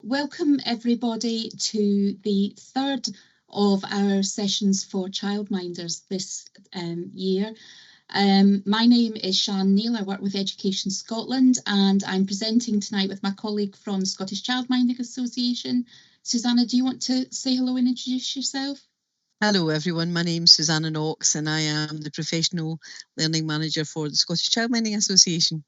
welcome everybody to the third of our sessions for childminders this year. My name is Sian Neal. I work with Education Scotland, and I'm presenting tonight with my colleague from the Scottish Childminding Association. Susanna, do you want to say hello and introduce yourself? Hello everyone, my name's Susanna Knox and I am the Professional Learning Manager for the Scottish Childminding Association.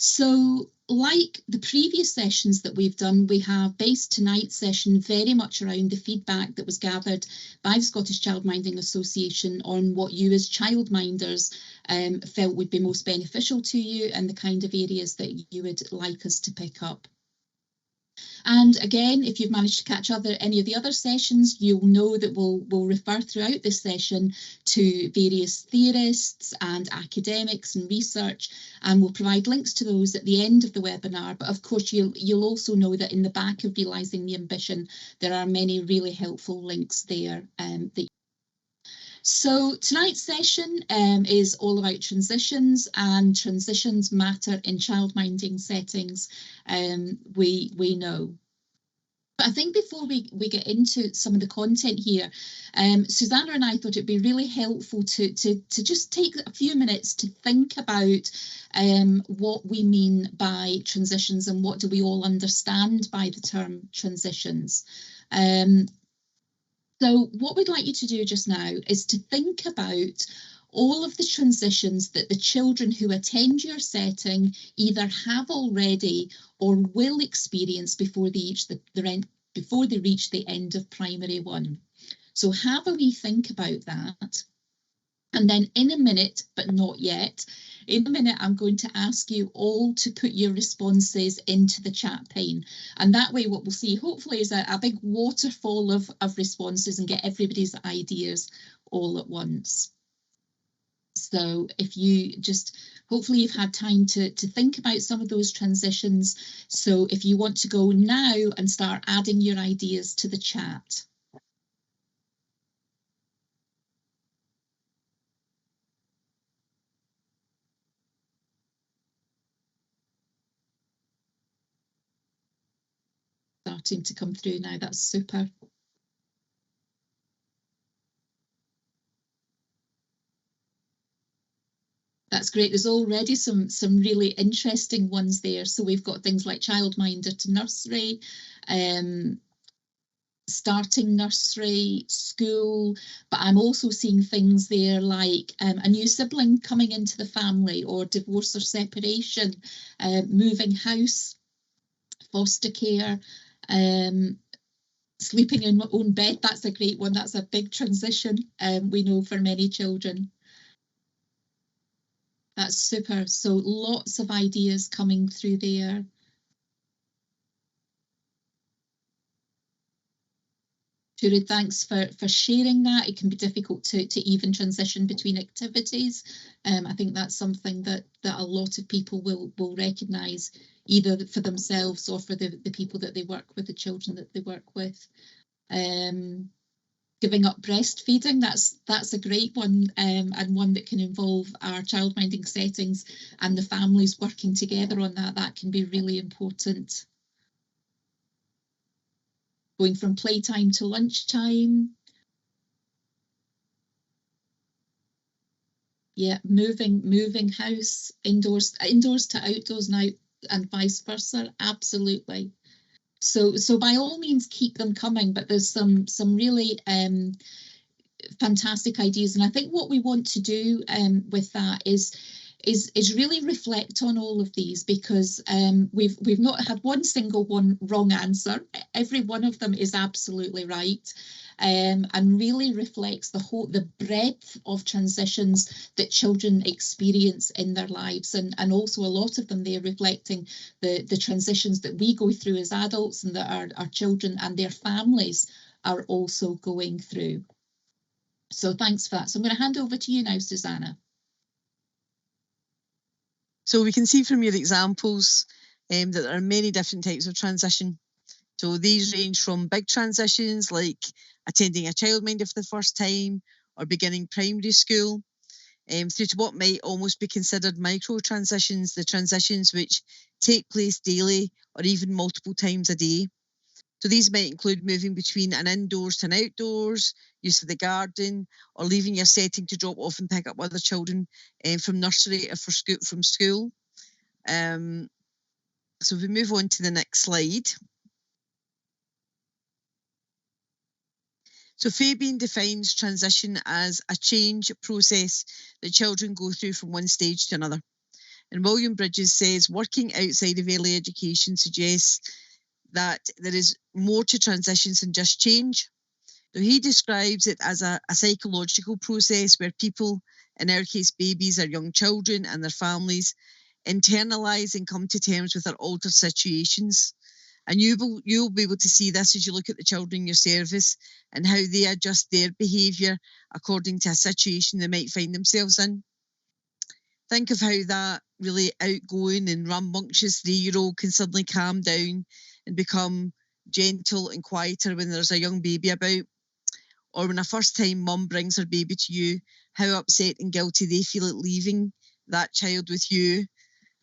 So, like the previous sessions that we've done, we have based tonight's session very much around the feedback that was gathered by the Scottish Childminding Association on what you as childminders felt would be most beneficial to you and the kind of areas that you would like us to pick up. And again, if you've managed to catch any of the other sessions, you'll know that we'll refer throughout this session to various theorists and academics and research, and we'll provide links to those at the end of the webinar. But of course, you'll also know that in the back of Realising the Ambition, there are many really helpful links there. So tonight's session is all about transitions, and transitions matter in childminding settings, we know. But I think before we get into some of the content here, Susanna and I thought it'd be really helpful to just take a few minutes to think about what we mean by transitions and what do we all understand by the term transitions. So what we'd like you to do just now is to think about all of the transitions that the children who attend your setting either have already or will experience before they reach the end of primary one. So have a wee think about that. And then in a minute, but not yet, in a minute, I'm going to ask you all to put your responses into the chat pane. And that way, what we'll see, hopefully, is a big waterfall of responses and get everybody's ideas all at once. So if you hopefully you've had time to think about some of those transitions. So if you want to go now and start adding your ideas to the chat. Starting to come through now, that's super. That's great. There's already some really interesting ones there. So we've got things like childminder to nursery, starting nursery, school, but I'm also seeing things there like a new sibling coming into the family, or divorce or separation, moving house, foster care, sleeping in my own bed. That's a great one. That's a big transition, we know, for many children. That's super. So lots of ideas coming through there. Turid, thanks for sharing that. It can be difficult to even transition between activities. I think that's something that a lot of people will recognise, either for themselves or for the people that they work with, the children that they work with. Giving up breastfeeding, that's a great one, and one that can involve our childminding settings and the families working together on that. That can be really important. Going from playtime to lunchtime. Yeah, moving house, indoors to outdoors now, and vice versa. Absolutely. So by all means keep them coming, but there's some really fantastic ideas, and I think what we want to do with that is really reflect on all of these, because we've not had one single wrong answer. Every one of them is absolutely right, and really reflects the breadth of transitions that children experience in their lives, and also a lot of them, they're reflecting the transitions that we go through as adults, and that our children and their families are also going through. So thanks for that. So I'm going to hand over to you now, Susanna. So we can see from your examples that there are many different types of transition. So these range from big transitions like attending a childminder for the first time or beginning primary school, through to what might almost be considered micro transitions, the transitions which take place daily or even multiple times a day. So these might include moving between an indoors to an outdoors, use of the garden, or leaving your setting to drop off and pick up other children from nursery or from school. So if we move on to the next slide. So Fabian defines transition as a change process that children go through from one stage to another. And William Bridges says working outside of early education suggests that there is more to transitions than just change. So he describes it as a psychological process where people, in our case babies or young children and their families, internalise and come to terms with their altered situations. And you'll be able to see this as you look at the children in your service and how they adjust their behaviour according to a situation they might find themselves in. Think of how that really outgoing and rambunctious 3-year-old can suddenly calm down and become gentle and quieter when there's a young baby about. Or when a first-time mum brings her baby to you, how upset and guilty they feel at leaving that child with you.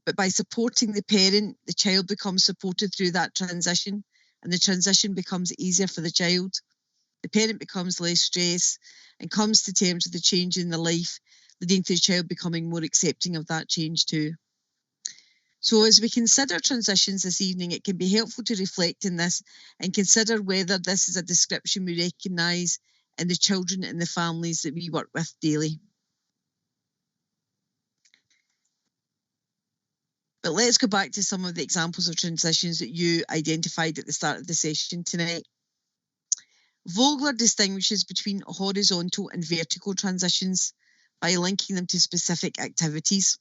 But by supporting the parent, the child becomes supported through that transition, and the transition becomes easier for the child. The parent becomes less stressed and comes to terms with the change in their life, leading to the child becoming more accepting of that change too. So as we consider transitions this evening, it can be helpful to reflect on this and consider whether this is a description we recognise in the children and the families that we work with daily. But let's go back to some of the examples of transitions that you identified at the start of the session tonight. Vogler distinguishes between horizontal and vertical transitions by linking them to specific activities.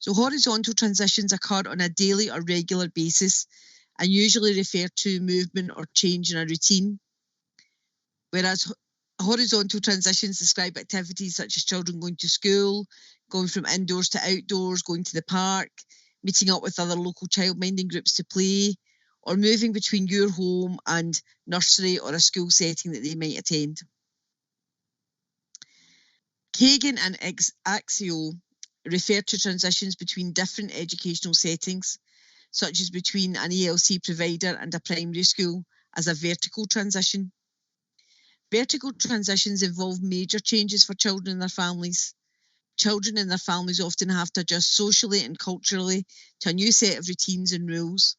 So horizontal transitions occur on a daily or regular basis and usually refer to movement or change in a routine, whereas horizontal transitions describe activities such as children going to school, going from indoors to outdoors, going to the park, meeting up with other local childminding groups to play, or moving between your home and nursery or a school setting that they might attend. Kagan and Axio refer to transitions between different educational settings, such as between an ELC provider and a primary school, as a vertical transition. Vertical transitions involve major changes for children and their families. Children and their families often have to adjust socially and culturally to a new set of routines and rules.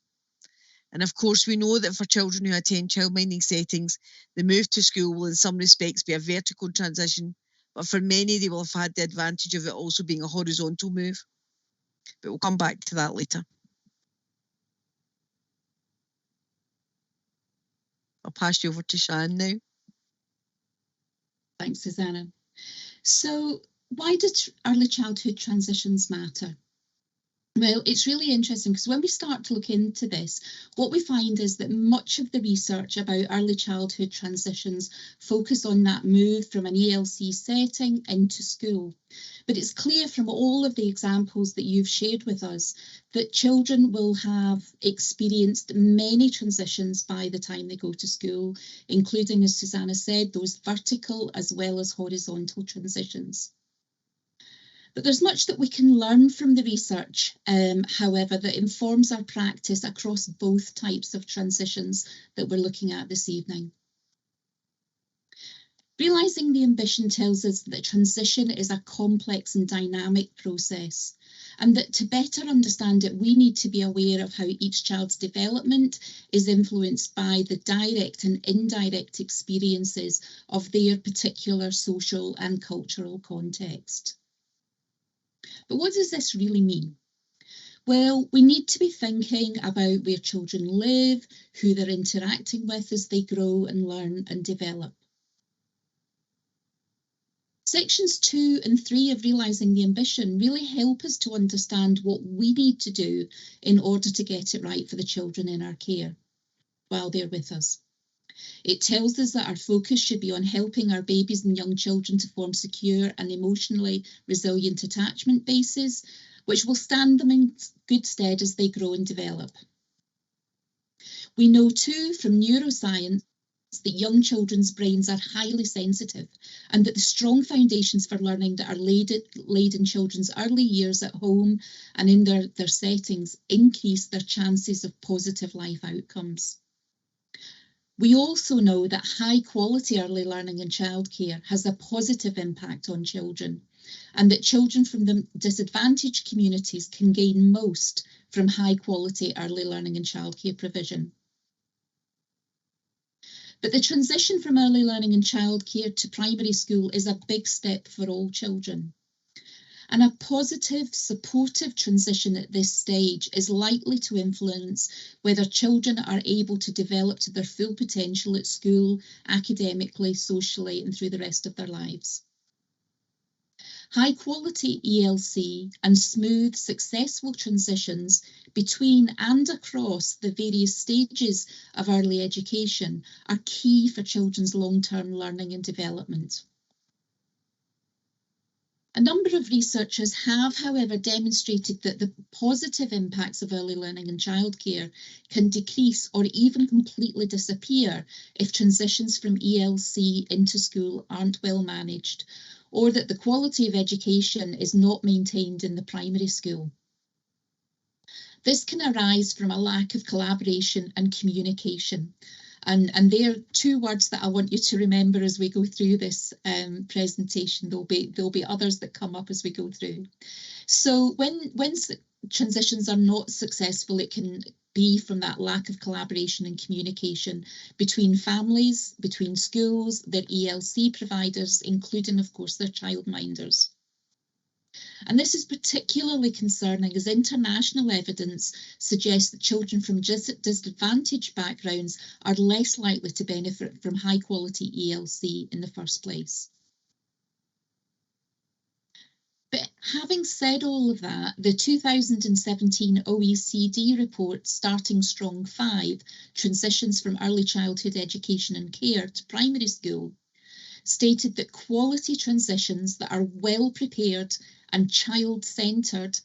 And of course, we know that for children who attend childminding settings, the move to school will in some respects be a vertical transition, but for many, they will have had the advantage of it also being a horizontal move. But we'll come back to that later. I'll pass you over to Shan now. Thanks, Susanna. So why do early childhood transitions matter? Well, it's really interesting because when we start to look into this, what we find is that much of the research about early childhood transitions focus on that move from an ELC setting into school. But it's clear from all of the examples that you've shared with us that children will have experienced many transitions by the time they go to school, including, as Susanna said, those vertical as well as horizontal transitions. But there's much that we can learn from the research, however, that informs our practice across both types of transitions that we're looking at this evening. Realising the ambition tells us that transition is a complex and dynamic process, and that to better understand it, we need to be aware of how each child's development is influenced by the direct and indirect experiences of their particular social and cultural context. But what does this really mean? Well, we need to be thinking about where children live, who they're interacting with as they grow and learn and develop. Sections 2 and 3 of Realising the Ambition really help us to understand what we need to do in order to get it right for the children in our care while they're with us. It tells us that our focus should be on helping our babies and young children to form secure and emotionally resilient attachment bases, which will stand them in good stead as they grow and develop. We know too from neuroscience that young children's brains are highly sensitive and that the strong foundations for learning that are laid in children's early years at home and in their settings increase their chances of positive life outcomes. We also know that high quality early learning and childcare has a positive impact on children, and that children from the disadvantaged communities can gain most from high quality early learning and childcare provision. But the transition from early learning and childcare to primary school is a big step for all children. And a positive, supportive transition at this stage is likely to influence whether children are able to develop to their full potential at school, academically, socially, and through the rest of their lives. High quality ELC and smooth, successful transitions between and across the various stages of early education are key for children's long-term learning and development. A number of researchers have, however, demonstrated that the positive impacts of early learning and childcare can decrease or even completely disappear if transitions from ELC into school aren't well managed, or that the quality of education is not maintained in the primary school. This can arise from a lack of collaboration and communication. And there are two words that I want you to remember as we go through this presentation. There'll be others that come up as we go through. So when transitions are not successful, it can be from that lack of collaboration and communication between families, between schools, their ELC providers, including, of course, their childminders. And this is particularly concerning as international evidence suggests that children from disadvantaged backgrounds are less likely to benefit from high quality ELC in the first place. But having said all of that, the 2017 OECD report, Starting Strong 5, Transitions from Early Childhood Education and Care to Primary School, stated that quality transitions that are well prepared and child-centred,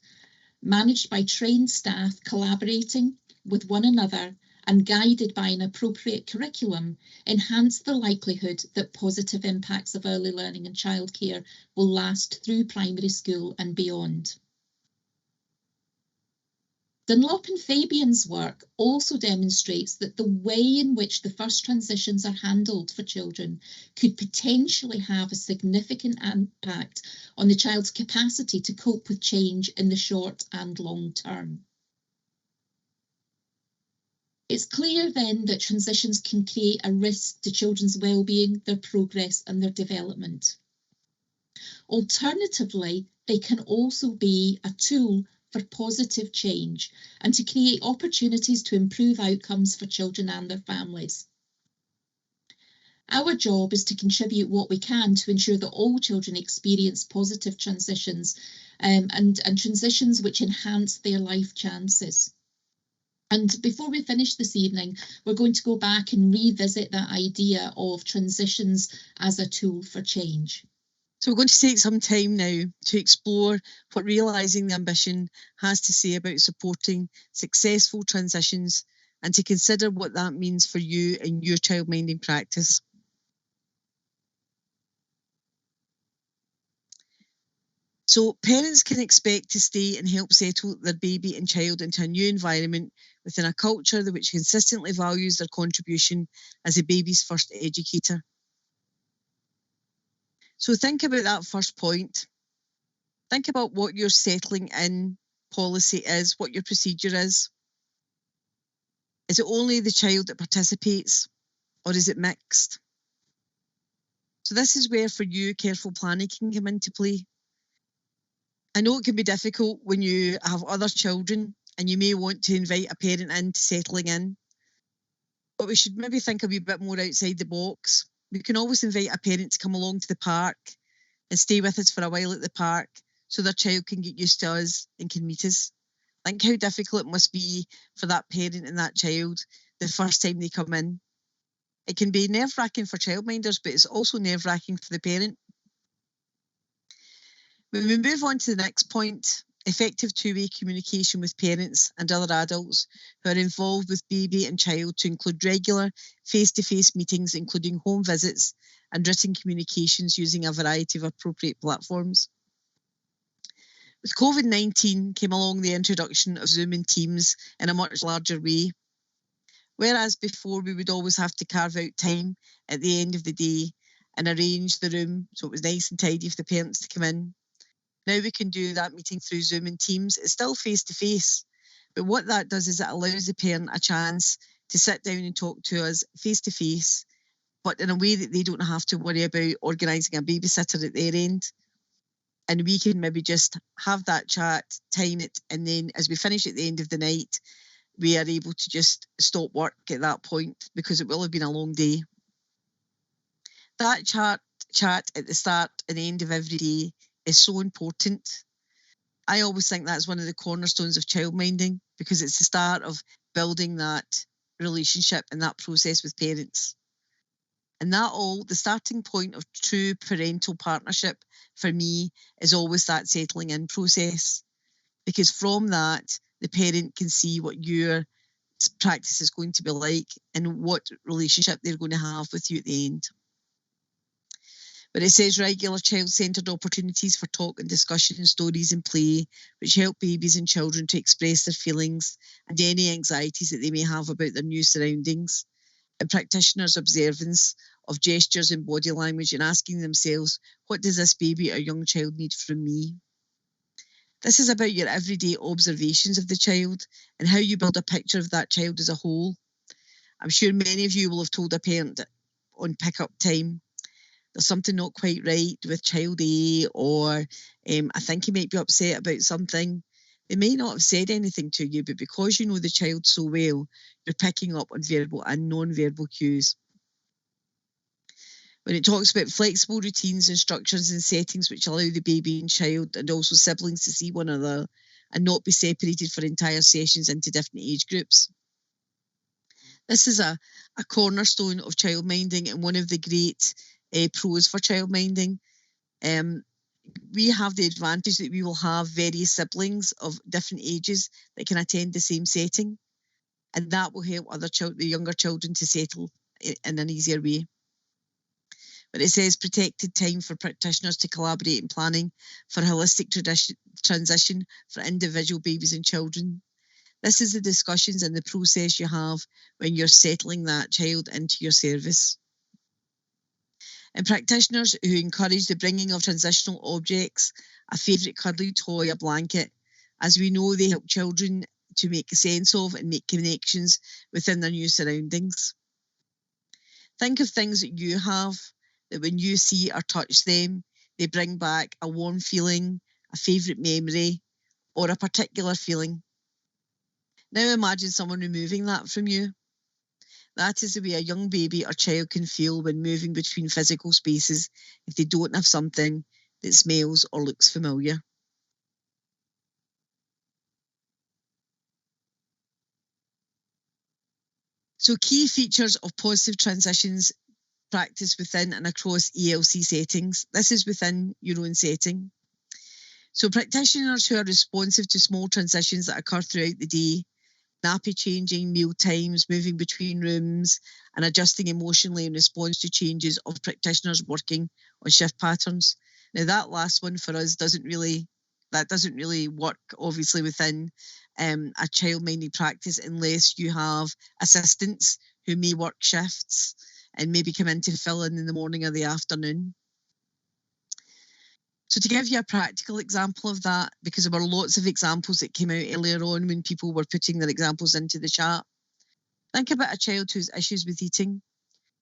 managed by trained staff collaborating with one another and guided by an appropriate curriculum, enhance the likelihood that positive impacts of early learning and childcare will last through primary school and beyond. Dunlop and Fabian's work also demonstrates that the way in which the first transitions are handled for children could potentially have a significant impact on the child's capacity to cope with change in the short and long term. It's clear then that transitions can create a risk to children's well-being, their progress and their development. Alternatively, they can also be a tool for positive change and to create opportunities to improve outcomes for children and their families. Our job is to contribute what we can to ensure that all children experience positive transitions and transitions which enhance their life chances. And before we finish this evening, we're going to go back and revisit that idea of transitions as a tool for change. So we're going to take some time now to explore what realising the ambition has to say about supporting successful transitions and to consider what that means for you in your childminding practice. So parents can expect to stay and help settle their baby and child into a new environment within a culture which consistently values their contribution as a baby's first educator. So think about that first point. Think about what your settling in policy is, what your procedure is. Is it only the child that participates, or is it mixed? So this is where, for you, careful planning can come into play. I know it can be difficult when you have other children and you may want to invite a parent into settling in, but we should maybe think a wee bit more outside the box. We can always invite a parent to come along to the park and stay with us for a while at the park so their child can get used to us and can meet us. Think how difficult it must be for that parent and that child the first time they come in. It can be nerve-wracking for childminders, but it's also nerve-wracking for the parent. When we move on to the next point, effective two-way communication with parents and other adults who are involved with baby and child to include regular face-to-face meetings, including home visits and written communications using a variety of appropriate platforms. With COVID-19 came along the introduction of Zoom and Teams in a much larger way. Whereas before we would always have to carve out time at the end of the day and arrange the room so it was nice and tidy for the parents to come in. Now we can do that meeting through Zoom and Teams. It's still face-to-face, but what that does is it allows the parent a chance to sit down and talk to us face-to-face, but in a way that they don't have to worry about organising a babysitter at their end. And we can maybe just have that chat, time it, and then as we finish at the end of the night, we are able to just stop work at that point because it will have been a long day. That chat at the start and the end of every day is so important. I always think that's one of the cornerstones of childminding because it's the start of building that relationship and that process with parents. And the starting point of true parental partnership for me is always that settling in process. Because from that, the parent can see what your practice is going to be like and what relationship they're going to have with you at the end. But it says regular child-centred opportunities for talk and discussion, stories and play, which help babies and children to express their feelings and any anxieties that they may have about their new surroundings. And practitioners' observance of gestures and body language and asking themselves, what does this baby or young child need from me? This is about your everyday observations of the child and how you build a picture of that child as a whole. I'm sure many of you will have told a parent on pick-up time, there's something not quite right with child A, or I think he might be upset about something. They may not have said anything to you, but because you know the child so well, you're picking up on verbal and non-verbal cues. When it talks about flexible routines and structures and settings which allow the baby and child and also siblings to see one another and not be separated for entire sessions into different age groups. This is a cornerstone of childminding and one of the great pros for childminding. We have the advantage that we will have various siblings of different ages that can attend the same setting, and that will help the younger children to settle in an easier way. But it says protected time for practitioners to collaborate in planning for holistic transition for individual babies and children. This is the discussions and the process you have when you're settling that child into your service. And practitioners who encourage the bringing of transitional objects, a favourite cuddly toy, a blanket, as we know they help children to make sense of and make connections within their new surroundings. Think of things that you have that when you see or touch them, they bring back a warm feeling, a favourite memory, or a particular feeling. Now imagine someone removing that from you. That is the way a young baby or child can feel when moving between physical spaces if they don't have something that smells or looks familiar. So key features of positive transitions practice within and across ELC settings. This is within your own setting. So practitioners who are responsive to small transitions that occur throughout the day, nappy changing, meal times, moving between rooms, and adjusting emotionally in response to changes of practitioners working on shift patterns. Now that last one for us doesn't really work obviously within a child-minded practice unless you have assistants who may work shifts and maybe come in to fill in the morning or the afternoon. So to give you a practical example of that, because there were lots of examples that came out earlier on when people were putting their examples into the chat, think about a child who has issues with eating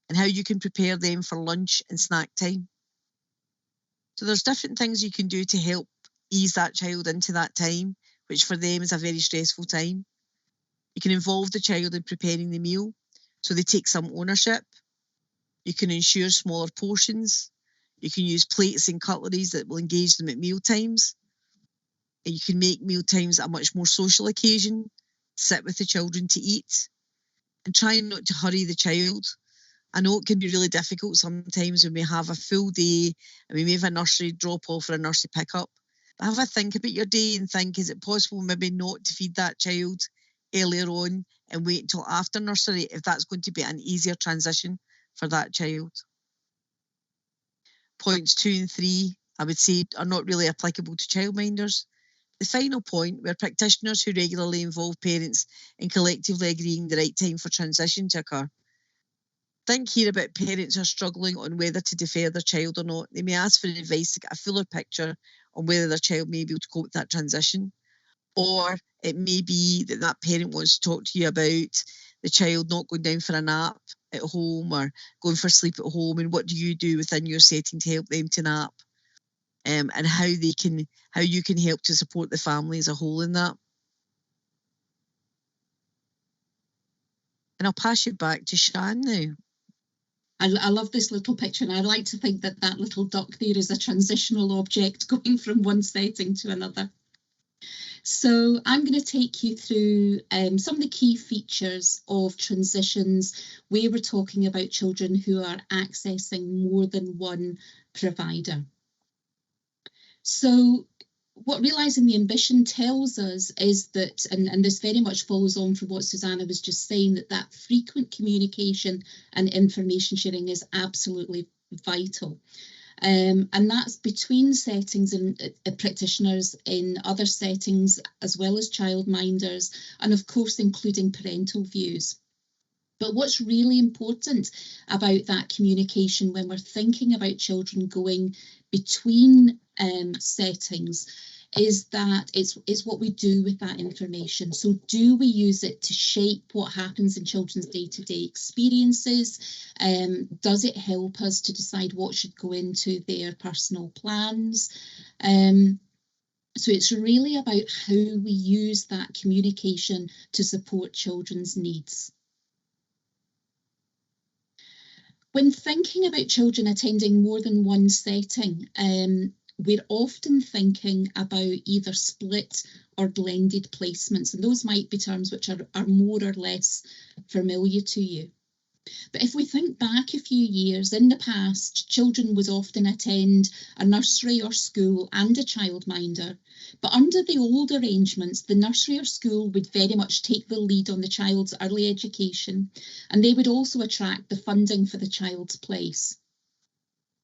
and how you can prepare them for lunch and snack time. So there's different things you can do to help ease that child into that time, which for them is a very stressful time. You can involve the child in preparing the meal so they take some ownership. You can ensure smaller portions. You can use plates and cutleries that will engage them at meal times. And you can make meal times a much more social occasion, sit with the children to eat, and try not to hurry the child. I know it can be really difficult sometimes when we have a full day and we may have a nursery drop-off or a nursery pick-up. But have a think about your day and think, is it possible maybe not to feed that child earlier on and wait until after nursery if that's going to be an easier transition for that child? Points 2 and 3, I would say, are not really applicable to childminders The final point, where practitioners who regularly involve parents in collectively agreeing the right time for transition to occur. Think here about parents who are struggling on whether to defer their child or not. They may ask for advice to get a fuller picture on whether their child may be able to cope with that transition. Or it may be that that parent wants to talk to you about the child not going down for a nap at home or going for sleep at home, and what do you do within your setting to help them to nap, and how you can help to support the family as a whole in that. And I'll pass you back to Shan now. I love this little picture, and I like to think that that little duck there is a transitional object going from one setting to another. So I'm going to take you through some of the key features of transitions where we're talking about children who are accessing more than one provider. So what Realising the Ambition tells us is that, and this very much follows on from what Susanna was just saying, that frequent communication and information sharing is absolutely vital. And that's between settings and practitioners in other settings, as well as childminders, and of course including parental views. But what's really important about that communication when we're thinking about children going between settings is that it's what we do with that information. So do we use it to shape what happens in children's day-to-day experiences? Does it help us to decide what should go into their personal plans? So it's really about how we use that communication to support children's needs. When thinking about children attending more than one setting, we're often thinking about either split or blended placements, and those might be terms which are more or less familiar to you. But if we think back a few years, in the past, children would often attend a nursery or school and a childminder. But under the old arrangements, the nursery or school would very much take the lead on the child's early education, and they would also attract the funding for the child's place.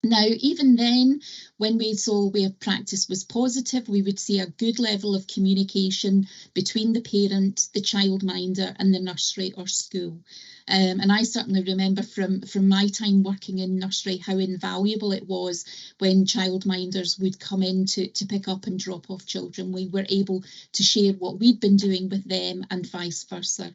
Now, even then, when we saw where practice was positive, we would see a good level of communication between the parent, the childminder, and the nursery or school. And I certainly remember from my time working in nursery how invaluable it was when childminders would come in to pick up and drop off children. We were able to share what we'd been doing with them and vice versa.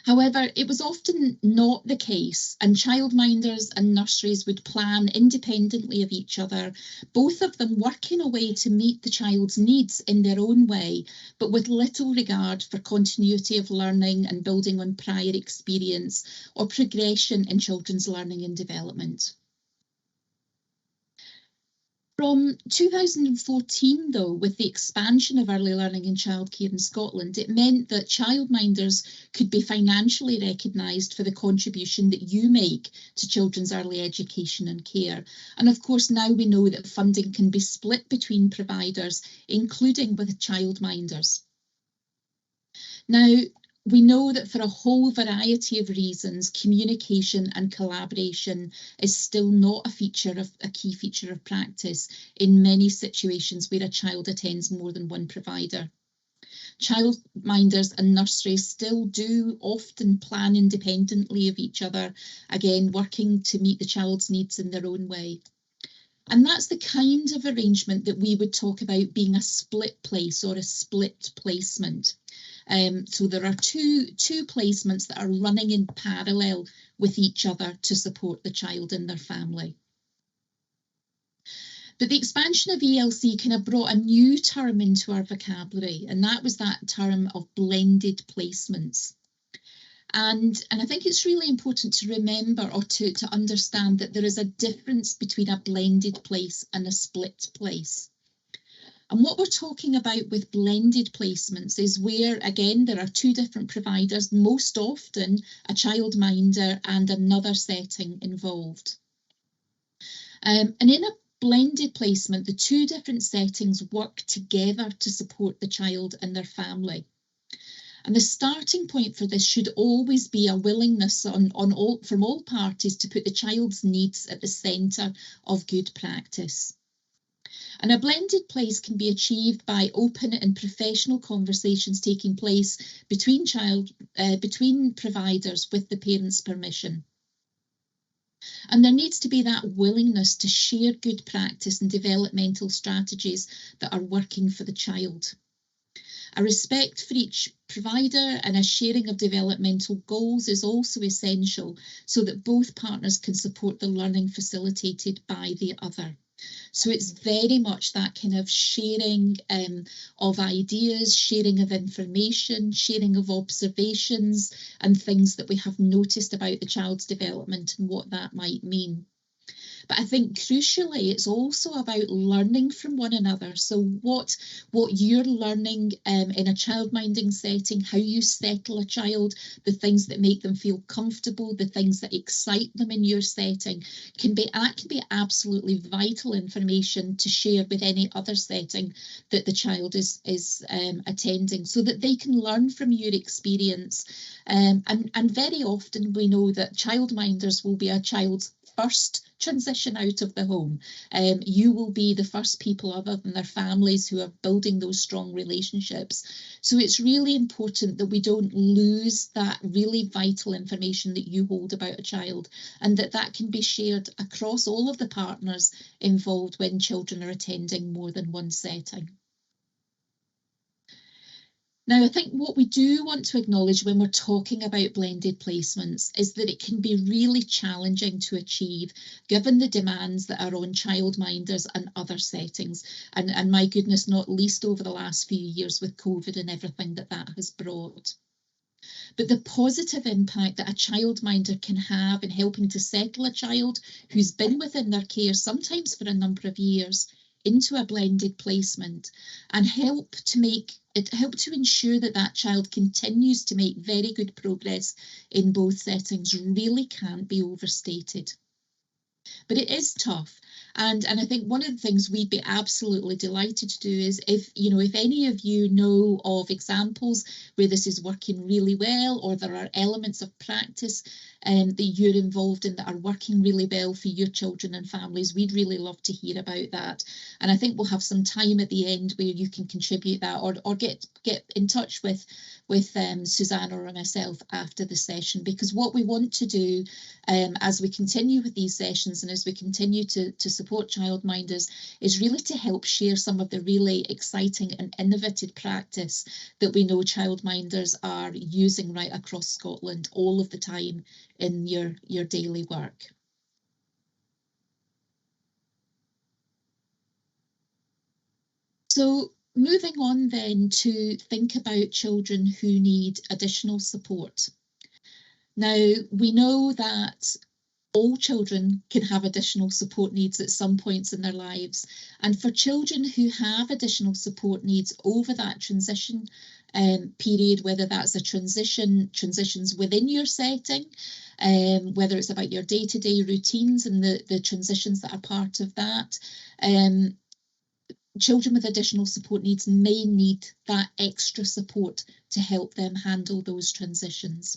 However, it was often not the case, and childminders and nurseries would plan independently of each other, both of them working a way to meet the child's needs in their own way, but with little regard for continuity of learning and building on prior experience or progression in children's learning and development. From 2014, though, with the expansion of early learning and childcare in Scotland, it meant that childminders could be financially recognised for the contribution that you make to children's early education and care. And of course, now we know that funding can be split between providers, including with childminders. Now, we know that for a whole variety of reasons, communication and collaboration is still not a key feature of practice in many situations where a child attends more than one provider. Childminders and nurseries still do often plan independently of each other, again, working to meet the child's needs in their own way. And that's the kind of arrangement that we would talk about being a split place or a split placement. So there are two placements that are running in parallel with each other to support the child and their family. But the expansion of ELC kind of brought a new term into our vocabulary, and that was that term of blended placements. And I think it's really important to remember or to understand that there is a difference between a blended place and a split place. And what we're talking about with blended placements is where, again, there are two different providers, most often a childminder and another setting involved. And in a blended placement, the two different settings work together to support the child and their family. And the starting point for this should always be a willingness from all parties to put the child's needs at the centre of good practice. And a blended place can be achieved by open and professional conversations taking place between providers with the parents' permission. And there needs to be that willingness to share good practice and developmental strategies that are working for the child. A respect for each provider and a sharing of developmental goals is also essential so that both partners can support the learning facilitated by the other. So it's very much that kind of sharing of ideas, sharing of information, sharing of observations and things that we have noticed about the child's development and what that might mean. But I think crucially, it's also about learning from one another. So what you're learning in a childminding setting, how you settle a child, the things that make them feel comfortable, the things that excite them in your setting, can be absolutely vital information to share with any other setting that the child is attending, so that they can learn from your experience. And very often we know that childminders will be a child's first transition out of the home. You will be the first people other than their families who are building those strong relationships. So it's really important that we don't lose that really vital information that you hold about a child, and that can be shared across all of the partners involved when children are attending more than one setting. Now, I think what we do want to acknowledge when we're talking about blended placements is that it can be really challenging to achieve given the demands that are on childminders and other settings. And my goodness, not least over the last few years with COVID and everything that has brought. But the positive impact that a childminder can have in helping to settle a child who's been within their care, sometimes for a number of years, into a blended placement, and help to ensure that child continues to make very good progress in both settings really can't be overstated. But it is tough. And I think one of the things we'd be absolutely delighted to do is if any of you know of examples where this is working really well, or there are elements of practice that you're involved in that are working really well for your children and families, we'd really love to hear about that. And I think we'll have some time at the end where you can contribute that, or get in touch with Susanna or myself after the session, because what we want to do as we continue with these sessions and as we continue to support childminders is really to help share some of the really exciting and innovative practice that we know childminders are using right across Scotland all of the time in your daily work. So moving on then to think about children who need additional support. Now, we know that all children can have additional support needs at some points in their lives. And for children who have additional support needs over that transition period, whether that's transitions within your setting, whether it's about your day-to-day routines and the transitions that are part of that, children with additional support needs may need that extra support to help them handle those transitions.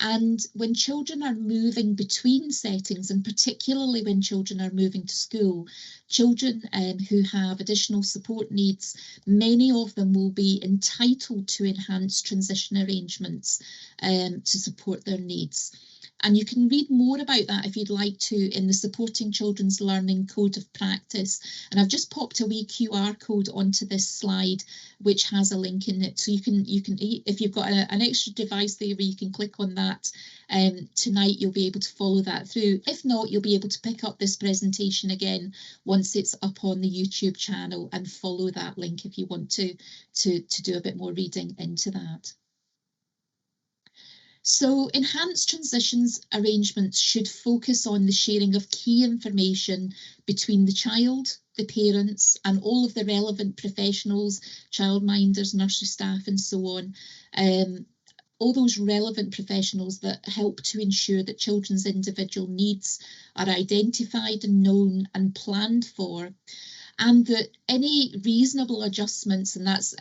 And when children are moving between settings, and particularly when children are moving to school, children who have additional support needs, many of them will be entitled to enhanced transition arrangements to support their needs. And you can read more about that if you'd like to in the Supporting Children's Learning Code of Practice. And I've just popped a wee QR code onto this slide, which has a link in it. So you can if you've got an extra device there where you can click on that, tonight you'll be able to follow that through. If not, you'll be able to pick up this presentation again once it's up on the YouTube channel and follow that link if you want to do a bit more reading into that. So enhanced transitions arrangements should focus on the sharing of key information between the child, the parents, and all of the relevant professionals, childminders, nursery staff, and so on. All those relevant professionals that help to ensure that children's individual needs are identified and known and planned for. and that any reasonable adjustments, and that's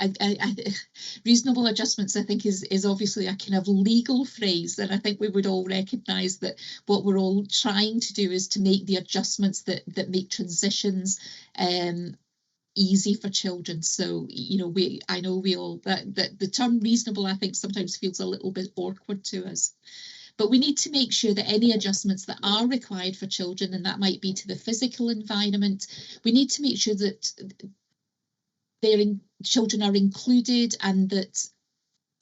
reasonable adjustments, I think is obviously a kind of legal phrase, and I think we would all recognise that what we're all trying to do is to make the adjustments that make transitions easy for children. So, you know, I know we all, that the term reasonable, I think, sometimes feels a little bit awkward to us. But we need to make sure that any adjustments that are required for children, and that might be to the physical environment, we need to make sure that children are included and that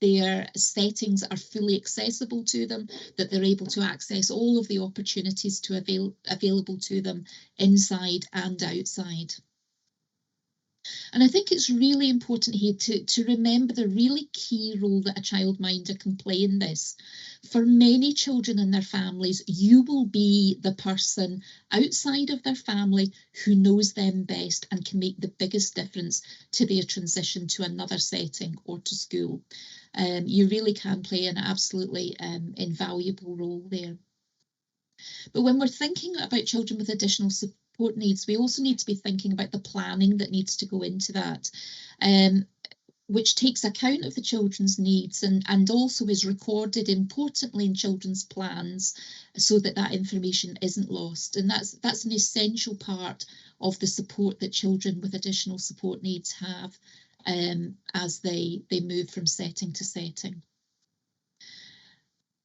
their settings are fully accessible to them, that they're able to access all of the opportunities available to them inside and outside. And I think it's really important here to remember the really key role that a childminder can play in this. For many children and their families, you will be the person outside of their family who knows them best and can make the biggest difference to their transition to another setting or to school. You really can play an absolutely invaluable role there. But when we're thinking about children with additional support needs, we also need to be thinking about the planning that needs to go into that, which takes account of the children's needs and also is recorded importantly in children's plans so that information isn't lost. And that's an essential part of the support that children with additional support needs have as they move from setting to setting.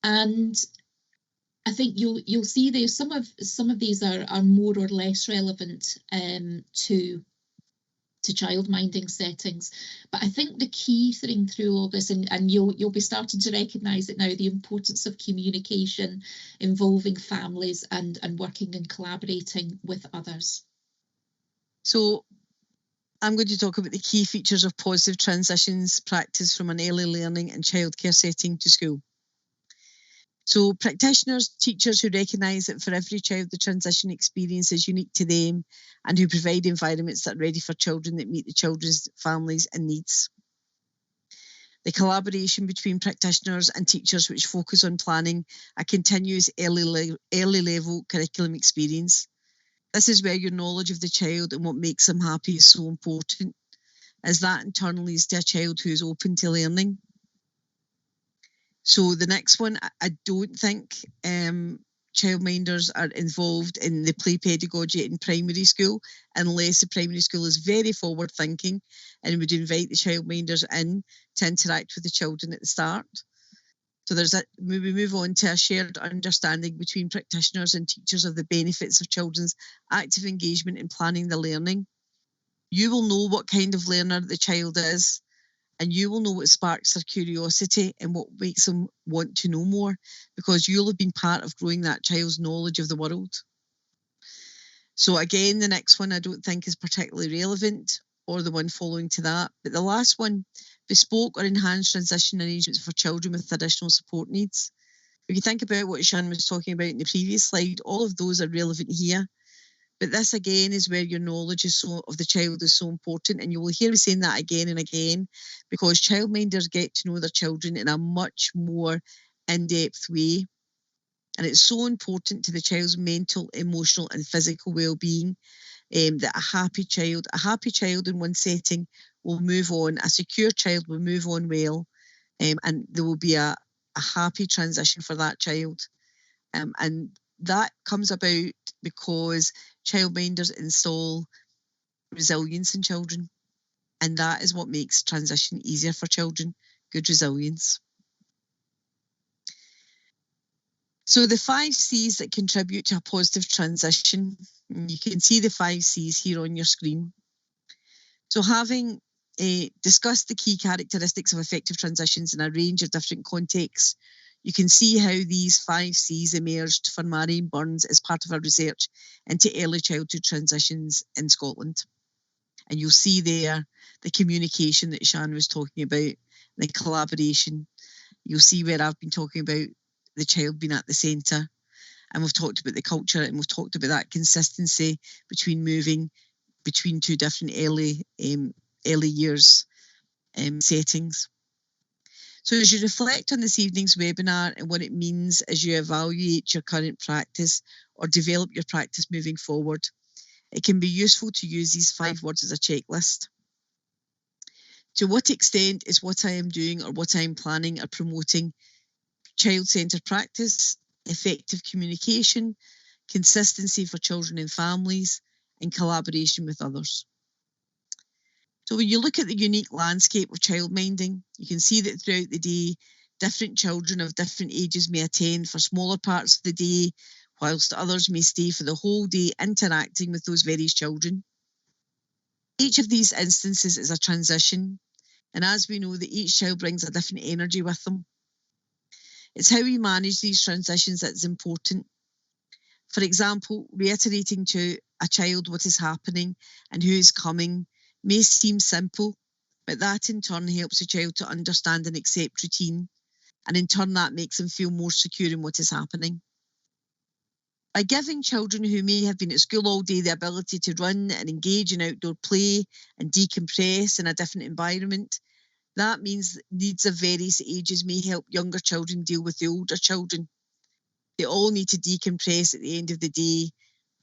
And I think you'll see there some of these are more or less relevant to childminding settings, but I think the key thing through all this, and you'll be starting to recognise it now, the importance of communication involving families and working and collaborating with others. So I'm going to talk about the key features of positive transitions practice from an early learning and childcare setting to school. So practitioners, teachers who recognise that for every child the transition experience is unique to them and who provide environments that are ready for children that meet the children's families and needs. The collaboration between practitioners and teachers which focus on planning a continuous early level curriculum experience. This is where your knowledge of the child and what makes them happy is so important, as that in turn leads to a child who is open to learning. So the next one, I don't think childminders are involved in the play pedagogy in primary school unless the primary school is very forward thinking and would invite the childminders in to interact with the children at the start. So we move on to a shared understanding between practitioners and teachers of the benefits of children's active engagement in planning the learning. You will know what kind of learner the child is, and you will know what sparks their curiosity and what makes them want to know more, because you'll have been part of growing that child's knowledge of the world. So again, the next one I don't think is particularly relevant, or the one following to that. But the last one, bespoke or enhanced transition arrangements for children with additional support needs. If you think about what Shan was talking about in the previous slide, all of those are relevant here. But this again is where your knowledge of the child is so important, and you will hear me saying that again and again, because childminders get to know their children in a much more in-depth way. And it's so important to the child's mental, emotional and physical well-being that a happy child in one setting will move on, a secure child will move on well, and there will be a happy transition for that child. And that comes about because childminders install resilience in children, and that is what makes transition easier for children, good resilience. So the 5 C's that contribute to a positive transition, you can see the 5 C's here on your screen. So having discussed the key characteristics of effective transitions in a range of different contexts, you can see how these 5 C's emerged for Marion Burns as part of her research into early childhood transitions in Scotland. And you'll see there the communication that Shan was talking about, the collaboration. You'll see where I've been talking about the child being at the centre. And we've talked about the culture, and we've talked about that consistency between moving between 2 different early years settings. So as you reflect on this evening's webinar and what it means as you evaluate your current practice or develop your practice moving forward, it can be useful to use these 5 words as a checklist. To what extent is what I am doing or what I am planning or promoting child-centred practice, effective communication, consistency for children and families, and collaboration with others? So when you look at the unique landscape of childminding, you can see that throughout the day, different children of different ages may attend for smaller parts of the day, whilst others may stay for the whole day interacting with those various children. Each of these instances is a transition, and as we know that each child brings a different energy with them. It's how we manage these transitions that's important. For example, reiterating to a child what is happening and who is coming may seem simple, but that in turn helps a child to understand and accept routine, and in turn that makes them feel more secure in what is happening. By giving children who may have been at school all day the ability to run and engage in outdoor play and decompress in a different environment, that means needs of various ages may help younger children deal with the older children. They all need to decompress at the end of the day,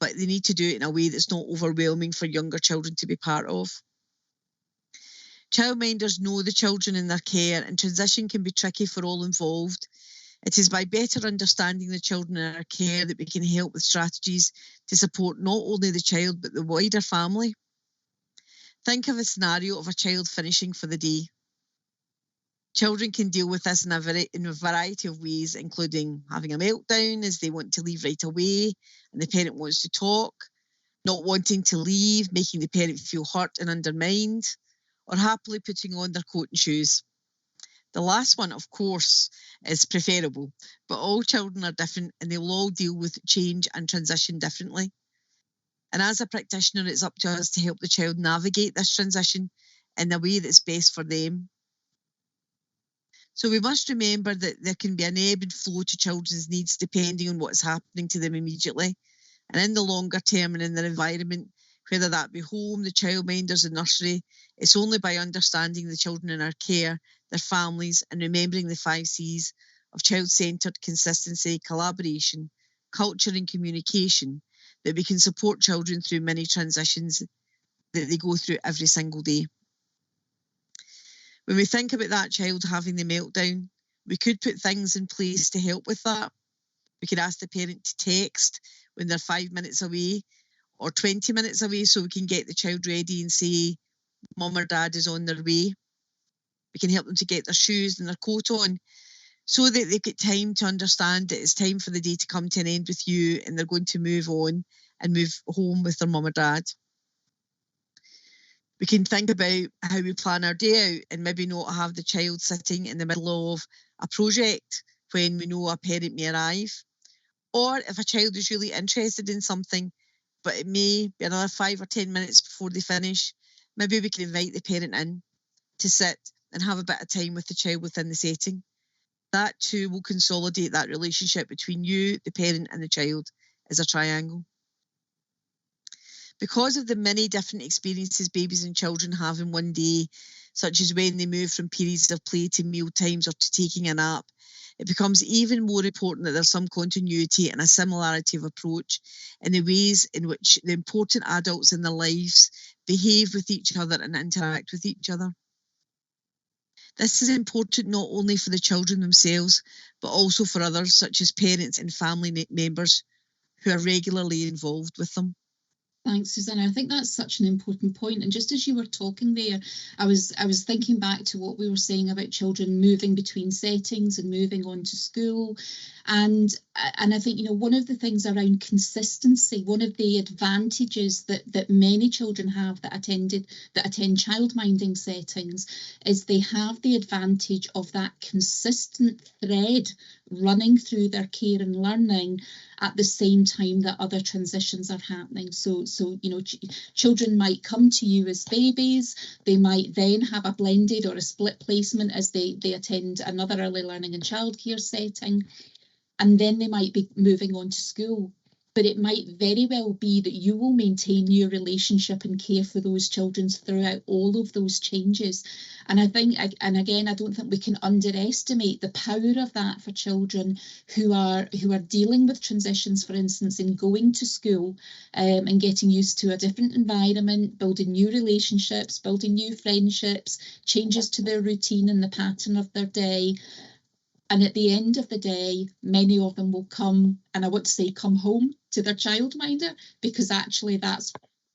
but they need to do it in a way that's not overwhelming for younger children to be part of. Childminders know the children in their care, and transition can be tricky for all involved. It is by better understanding the children in our care that we can help with strategies to support not only the child but the wider family. Think of a scenario of a child finishing for the day. Children can deal with this in a variety of ways, including having a meltdown as they want to leave right away and the parent wants to talk, not wanting to leave, making the parent feel hurt and undermined, or happily putting on their coat and shoes. The last one, of course, is preferable, but all children are different and they will all deal with change and transition differently. And as a practitioner, it's up to us to help the child navigate this transition in a way that's best for them. So we must remember that there can be an ebb and flow to children's needs depending on what's happening to them immediately. And in the longer term and in their environment, whether that be home, the childminders, the nursery, it's only by understanding the children in our care, their families, and remembering the 5 C's of child-centred consistency, collaboration, culture and communication that we can support children through many transitions that they go through every single day. When we think about that child having the meltdown, we could put things in place to help with that. We could ask the parent to text when they're 5 minutes away or 20 minutes away so we can get the child ready and say, Mum or Dad is on their way. We can help them to get their shoes and their coat on so that they get time to understand that it's time for the day to come to an end with you and they're going to move on and move home with their mum or dad. We can think about how we plan our day out and maybe not have the child sitting in the middle of a project when we know a parent may arrive. Or if a child is really interested in something, but it may be another 5 or 10 minutes before they finish, maybe we can invite the parent in to sit and have a bit of time with the child within the setting. That too will consolidate that relationship between you, the parent and the child as a triangle. Because of the many different experiences babies and children have in one day, such as when they move from periods of play to meal times or to taking a nap, it becomes even more important that there's some continuity and a similarity of approach in the ways in which the important adults in their lives behave with each other and interact with each other. This is important not only for the children themselves, but also for others, such as parents and family members who are regularly involved with them. Thanks, Susanna. I think that's such an important point. And just as you were talking there, I was thinking back to what we were saying about children moving between settings and moving on to school. And I think, you know, one of the things around consistency, one of the advantages that many children have that attend childminding settings is they have the advantage of that consistent thread running through their care and learning at the same time that other transitions are happening. So you know, children might come to you as babies. They might then have a blended or a split placement as they attend another early learning and childcare setting. And then they might be moving on to school. but it might very well be that you will maintain your relationship and care for those children throughout all of those changes. And I think, and again, I don't think we can underestimate the power of that for children who are dealing with transitions, for instance, in going to school and getting used to a different environment, building new relationships, building new friendships, changes to their routine and the pattern of their day. And at the end of the day, many of them will come, and I want to say come home to their childminder, because actually that's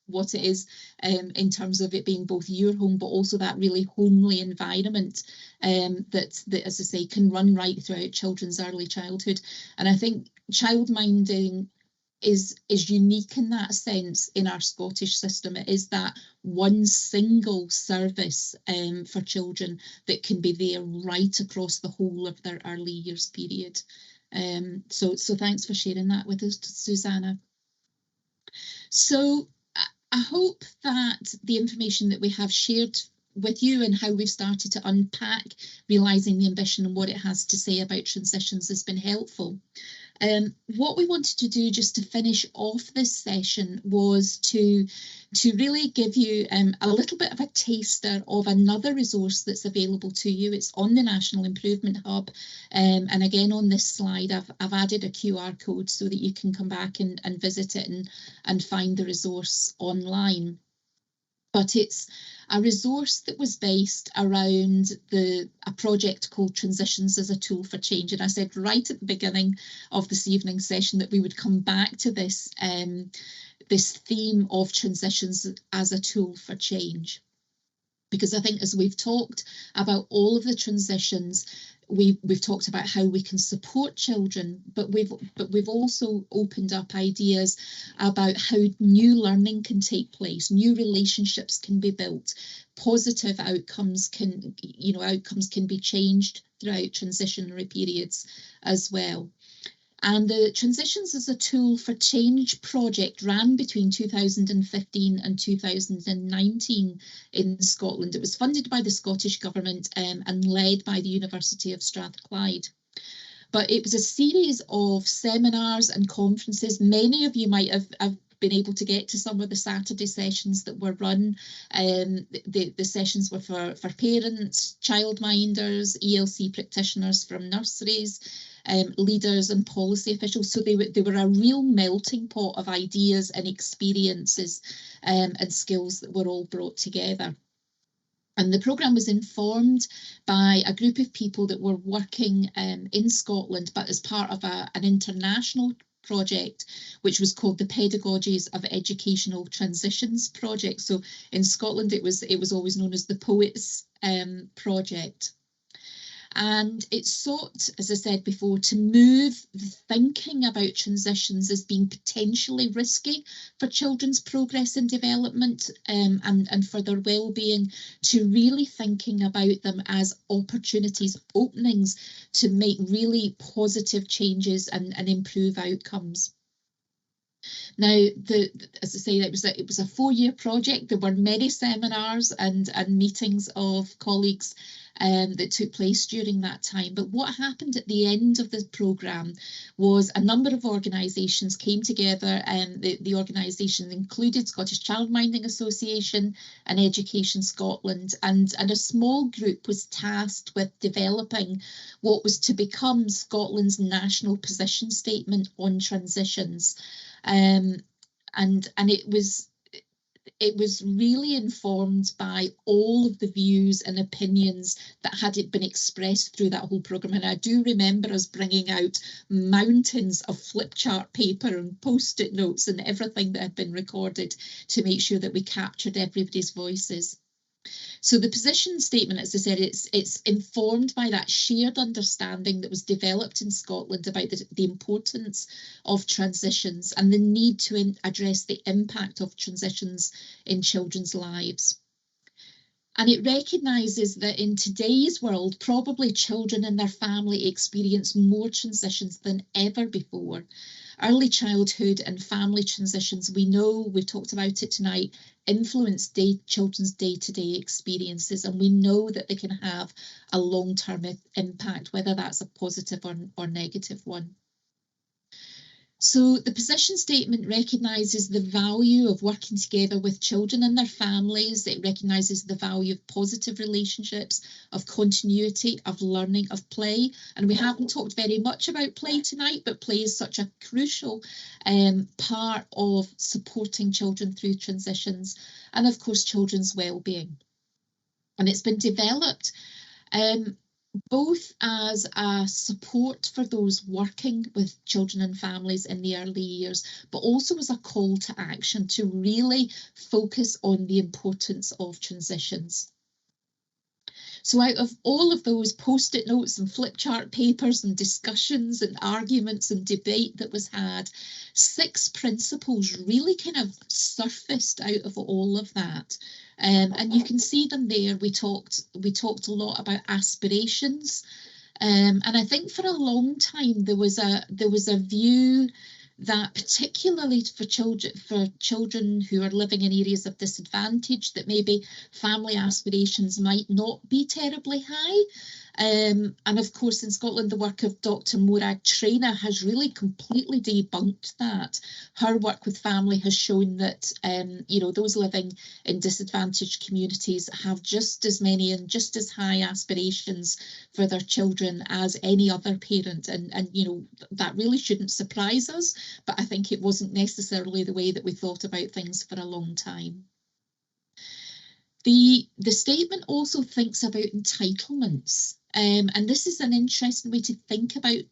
what it is in terms of it being both your home, but also that really homely environment that, as I say, can run right throughout children's early childhood. And I think childminding is unique in that sense in our Scottish system. It is that one single service for children that can be there right across the whole of their early years period. So thanks for sharing that with us, Susanna. So I hope that the information that we have shared with you and how we've started to unpack Realising the Ambition and what it has to say about transitions has been helpful. What we wanted to do just to finish off this session was to really give you a little bit of a taster of another resource that's available to you. It's on the National Improvement Hub, and again on this slide I've added a QR code so that you can come back and visit it and find the resource online. But it's a resource that was based around a project called Transitions as a Tool for Change. And I said right at the beginning of this evening's session that we would come back to this, this theme of transitions as a tool for change. Because I think as we've talked about all of the transitions, we've talked about how we can support children, but we've also opened up ideas about how new learning can take place, new relationships can be built, positive outcomes can be changed throughout transitionary periods as well. And the Transitions as a Tool for Change project ran between 2015 and 2019 in Scotland. It was funded by the Scottish Government and led by the University of Strathclyde. But it was a series of seminars and conferences. Many of you might have been able to get to some of the Saturday sessions that were run. The sessions were for parents, childminders, ELC practitioners from nurseries, leaders and policy officials. So they were a real melting pot of ideas and experiences and skills that were all brought together. And the programme was informed by a group of people that were working in Scotland, but as part of an international project, which was called the Pedagogies of Educational Transitions project. So in Scotland, it was always known as the POETS project. And it sought, as I said before, to move the thinking about transitions as being potentially risky for children's progress and development and for their well-being, to really thinking about them as opportunities, openings to make really positive changes and improve outcomes. Now, as I say, it was a 4-year project. There were many seminars and meetings of colleagues that took place during that time. But what happened at the end of the programme was a number of organisations came together, and the organisation included Scottish Childminding Association and Education Scotland, and a small group was tasked with developing what was to become Scotland's national position statement on transitions. And it was really informed by all of the views and opinions that had been expressed through that whole programme. And I do remember us bringing out mountains of flip chart paper and post-it notes and everything that had been recorded to make sure that we captured everybody's voices. So the position statement, as I said, it's informed by that shared understanding that was developed in Scotland about the importance of transitions and the need to address the impact of transitions in children's lives. And it recognises that in today's world, probably children and their family experience more transitions than ever before. Early childhood and family transitions, we know, we've talked about it tonight, influence children's day-to-day experiences, and we know that they can have a long-term impact, whether that's a positive or negative one. So the position statement recognises the value of working together with children and their families. It recognises the value of positive relationships, of continuity, of learning, of play. And we haven't talked very much about play tonight, but play is such a crucial part of supporting children through transitions, and of course children's well-being. And it's been developed both as a support for those working with children and families in the early years, but also as a call to action to really focus on the importance of transitions. So out of all of those post-it notes and flip chart papers and discussions and arguments and debate that was had, 6 principles really kind of surfaced out of all of that. And you can see them there. We talked a lot about aspirations, and I think for a long time there was a view that particularly for children who are living in areas of disadvantage, that maybe family aspirations might not be terribly high. And of course, in Scotland, the work of Dr. Morag Traina has really completely debunked that. Her work with family has shown that those living in disadvantaged communities have just as many and just as high aspirations for their children as any other parent, and that really shouldn't surprise us, but I think it wasn't necessarily the way that we thought about things for a long time. The statement also thinks about entitlements, and this is an interesting way to think about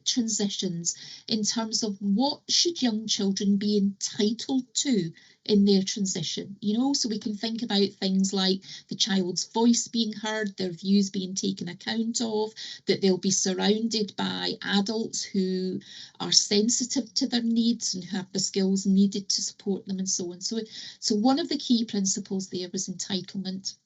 transitions in terms of what should young children be entitled to in their transition. So we can think about things like the child's voice being heard, their views being taken account of, that they'll be surrounded by adults who are sensitive to their needs and who have the skills needed to support them, and so on. So one of the key principles there was entitlement.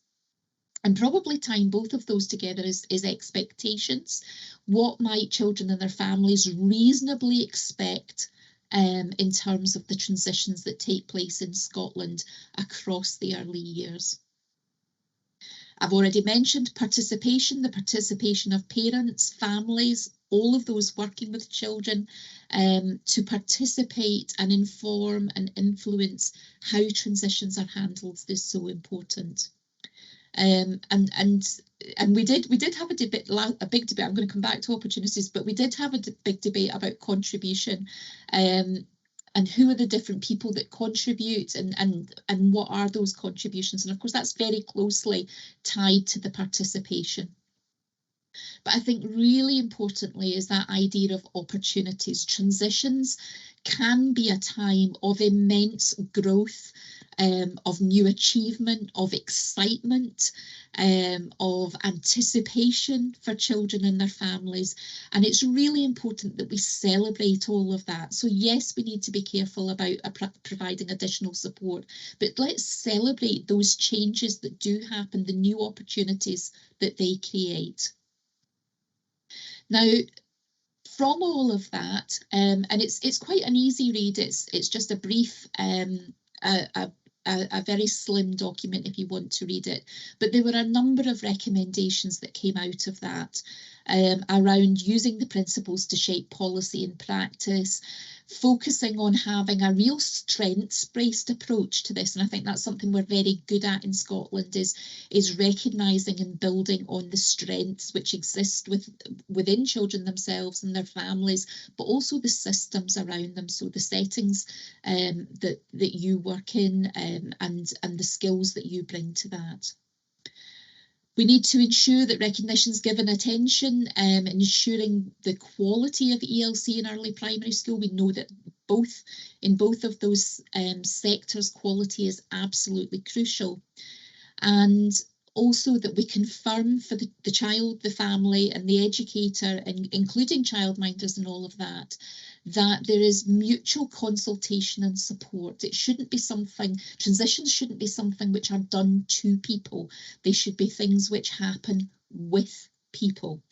And probably tying both of those together is expectations. What might children and their families reasonably expect in terms of the transitions that take place in Scotland across the early years? I've already mentioned participation, the participation of parents, families, all of those working with children to participate and inform and influence how transitions are handled is so important. And we did have a big debate. I'm going to come back to opportunities, but we did have a big debate about contribution, and who are the different people that contribute, and what are those contributions. And of course, that's very closely tied to the participation. But I think really importantly is that idea of opportunities. Transitions can be a time of immense growth, of new achievement, of excitement, of anticipation for children and their families. And it's really important that we celebrate all of that. So yes, we need to be careful about providing additional support, but let's celebrate those changes that do happen, the new opportunities that they create. Now, from all of that, and it's quite an easy read. It's just a brief, a very slim document if you want to read it. But there were a number of recommendations that came out of that around using the principles to shape policy and practice, focusing on having a real strengths-based approach to this. And I think that's something we're very good at in Scotland, is recognising and building on the strengths which exist within children themselves and their families, but also the systems around them. So the settings that you work in, and the skills that you bring to that. We need to ensure that recognition is given attention, ensuring the quality of ELC in early primary school. We know that in both of those sectors, quality is absolutely crucial. And also that we confirm for the child, the family and the educator, and including childminders and all of that, that there is mutual consultation and support. It shouldn't be transitions shouldn't be something which are done to people. They should be things which happen with people.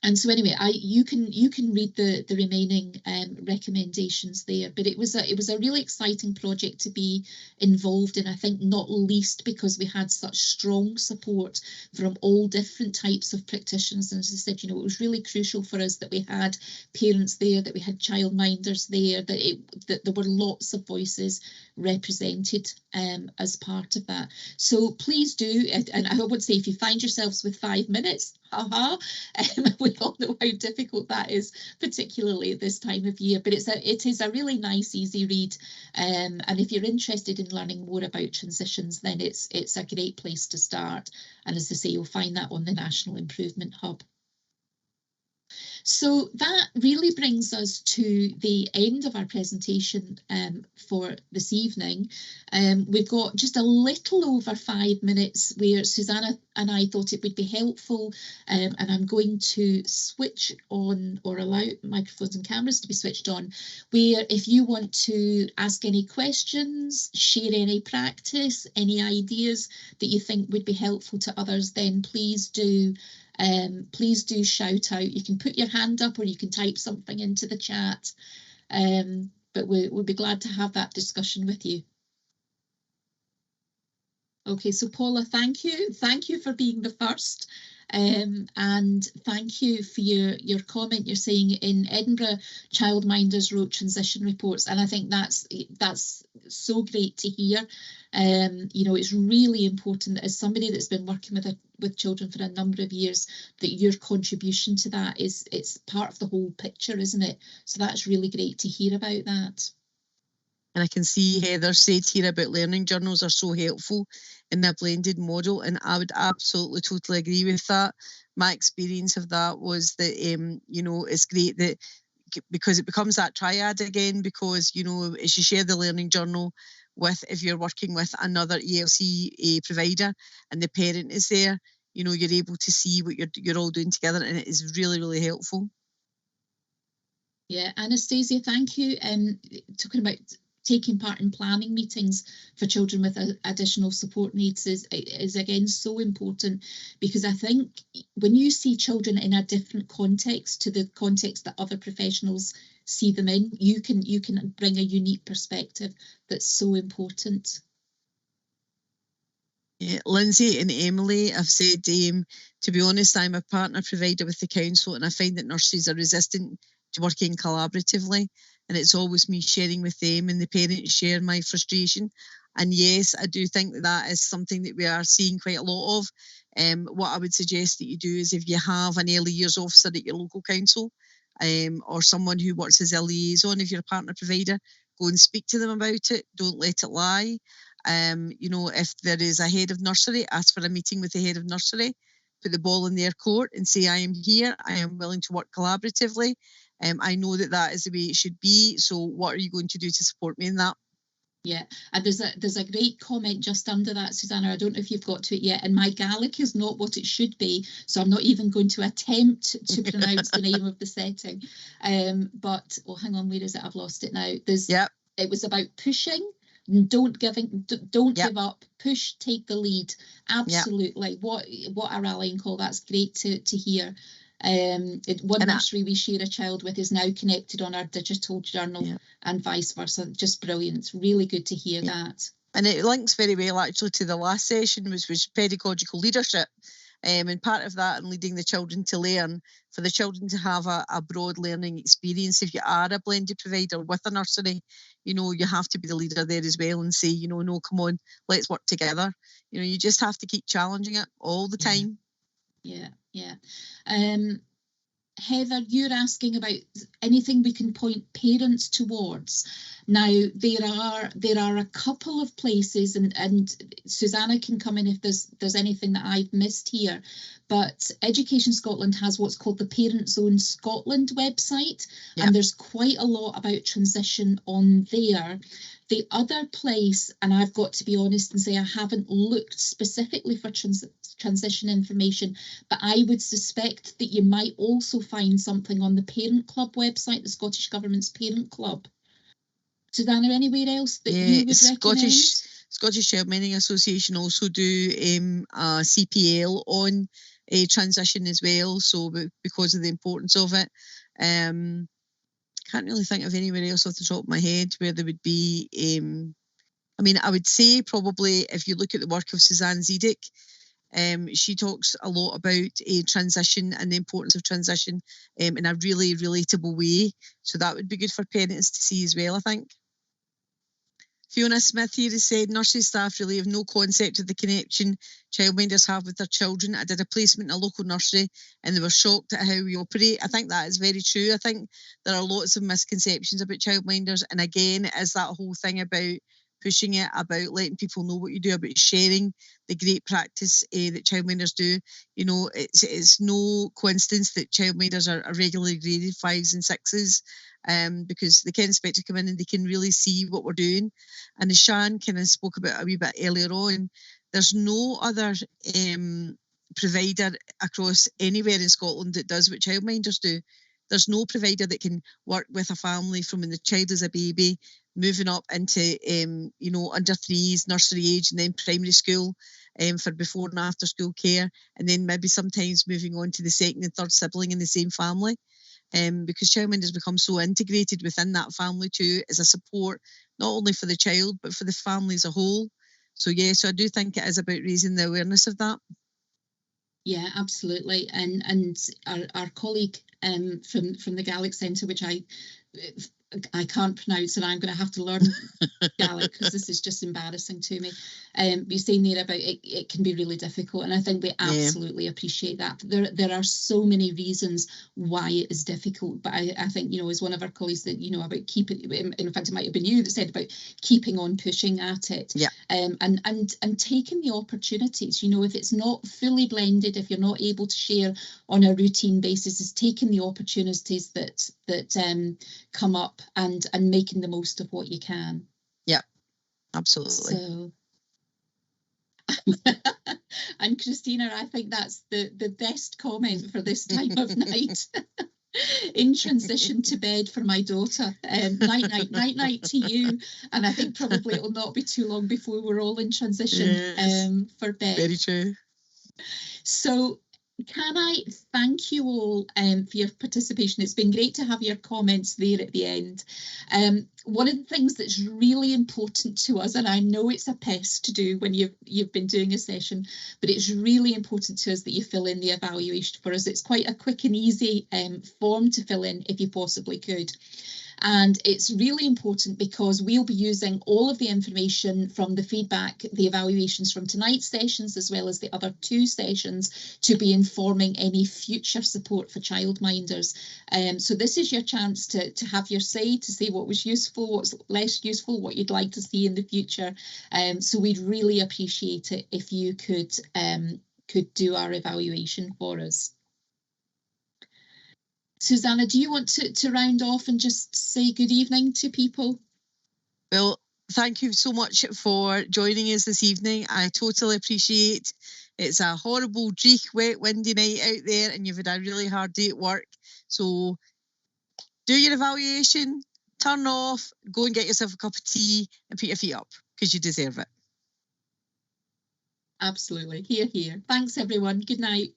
And so anyway, you can read the remaining recommendations there. But it was a really exciting project to be involved in. I think not least because we had such strong support from all different types of practitioners. And as I said, it was really crucial for us that we had parents there, that we had childminders there, that there were lots of voices represented as part of that. So please do, and I would say if you find yourselves with 5 minutes, we all know how difficult that is, particularly at this time of year, but it is a really nice, easy read, and if you're interested in learning more about transitions, then it's a great place to start. And as I say, you'll find that on the National Improvement Hub. So that really brings us to the end of our presentation for this evening. We've got just a little over 5 minutes where Susanna and I thought it would be helpful, and I'm going to switch on or allow microphones and cameras to be switched on, where if you want to ask any questions, share any practice, any ideas that you think would be helpful to others, then please do shout out. You can put your hand up or you can type something into the chat, but we'll be glad to have that discussion with you. Okay, so Paula, thank you for being the first, and thank you for your comment. You're saying in Edinburgh, childminders wrote transition reports, and I think that's so great to hear. It's really important that as somebody that's been working with children for a number of years, that your contribution to that it's part of the whole picture, isn't it? So that's really great to hear about that. And I can see Heather said here about learning journals are so helpful in the blended model, and I would absolutely totally agree with that. My experience of that was that it's great that because it becomes that triad again, because as you share the learning journal with, if you're working with another ELC provider and the parent is there, you're able to see what you're all doing together, and it is really, really helpful. Yeah, Anastasia, thank you. Talking about taking part in planning meetings for children with additional support needs is again so important, because I think when you see children in a different context to the context that other professionals see them in, you can bring a unique perspective that's so important. Yeah, Lindsay and Emily have said, to be honest, I'm a partner provider with the council, and I find that nurseries are resistant to working collaboratively, and it's always me sharing with them, and the parents share my frustration. And yes, I do think that is something that we are seeing quite a lot of. What I would suggest that you do is, if you have an early years officer at your local council, or someone who works as a liaison, if you're a partner provider, go and speak to them about it. Don't let it lie. If there is a head of nursery, ask for a meeting with the head of nursery, put the ball in their court and say, I am here, I am willing to work collaboratively. I know that is the way it should be. So what are you going to do to support me in that? Yeah, and there's a great comment just under that, Susanna. I don't know if you've got to it yet. And my Gaelic is not what it should be, so I'm not even going to attempt to pronounce the name of the setting. But hang on, where is it? I've lost it now. It was about pushing. Don't give up. Push, take the lead. Absolutely. What a rallying call. That's great to hear. One nursery we share a child with is now connected on our digital journal, and vice versa. Just brilliant. It's really good to hear that. And it links very well actually to the last session, which was pedagogical leadership. And part of that, and leading the children to learn, for the children to have a broad learning experience. If you are a blended provider with a nursery, you have to be the leader there as well and say, no, come on, let's work together. You just have to keep challenging it all the time. Yeah. Heather, you're asking about anything we can point parents towards. Now, there are a couple of places, and Susanna can come in if there's anything that I've missed here, but Education Scotland has what's called the Parent Zone Scotland website, and there's quite a lot about transition on there. The other place, and I've got to be honest and say I haven't looked specifically for transition information, but I would suspect that you might also find something on the Parent Club website, the Scottish Government's Parent Club. Susanna, anywhere else that you would recommend? Scottish Childminding Association also do a CPL on transition as well. So because of the importance of it, can't really think of anywhere else off the top of my head where there would be. I mean, I would say probably if you look at the work of Suzanne Zedick, she talks a lot about transition and the importance of transition in a really relatable way. So that would be good for parents to see as well, I think. Fiona Smith here has said, nursery staff really have no concept of the connection childminders have with their children. I did a placement in a local nursery and they were shocked at how we operate. I think that is very true. I think there are lots of misconceptions about childminders. And again, it is that whole thing about pushing it, about letting people know what you do, about sharing the great practice that childminders do. You know, it's no coincidence that childminders are regularly graded 5s and 6s. Because they can expect to come in and they can really see what we're doing. And as Shan kind of spoke about a wee bit earlier on, there's no other provider across anywhere in Scotland that does what childminders do. There's no provider that can work with a family from when the child is a baby, moving up into, under 3s, nursery age, and then primary school for before and after school care, and then maybe sometimes moving on to the second and third sibling in the same family. Because childminders become so integrated within that family too as a support, not only for the child, but for the family as a whole. So I do think it is about raising the awareness of that. Yeah, absolutely. And our colleague from the Gaelic Centre, which I can't pronounce, and I'm going to have to learn Gaelic because this is just embarrassing to me. You're saying there about it can be really difficult, and I think we absolutely appreciate that. There are so many reasons why it is difficult, but I think, as one of our colleagues that, about keeping, in fact, it might have been you that said about keeping on pushing at it, and taking the opportunities. If it's not fully blended, if you're not able to share on a routine basis, is taking the opportunities that come up and making the most of what you can. Yeah, absolutely. So, and Christina, I think that's the best comment for this time of night. In transition to bed for my daughter. Night to you. And I think probably it'll not be too long before we're all in transition for bed. Very true. So can I thank you all for your participation? It's been great to have your comments there at the end. One of the things that's really important to us, and I know it's a pest to do when you've been doing a session, but it's really important to us that you fill in the evaluation for us. It's quite a quick and easy form to fill in if you possibly could. And it's really important because we'll be using all of the information from the feedback, the evaluations from tonight's sessions, as well as the other 2 sessions, to be informing any future support for childminders. So this is your chance to have your say, to say what was useful, what's less useful, what you'd like to see in the future. So we'd really appreciate it if you could do our evaluation for us. Susanna, do you want to round off and just say good evening to people? Well, thank you so much for joining us this evening. I totally appreciate it's a horrible, dreich, wet, windy night out there and you've had a really hard day at work. So do your evaluation, turn off, go and get yourself a cup of tea and put your feet up because you deserve it. Absolutely. Hear, hear. Thanks, everyone. Good night.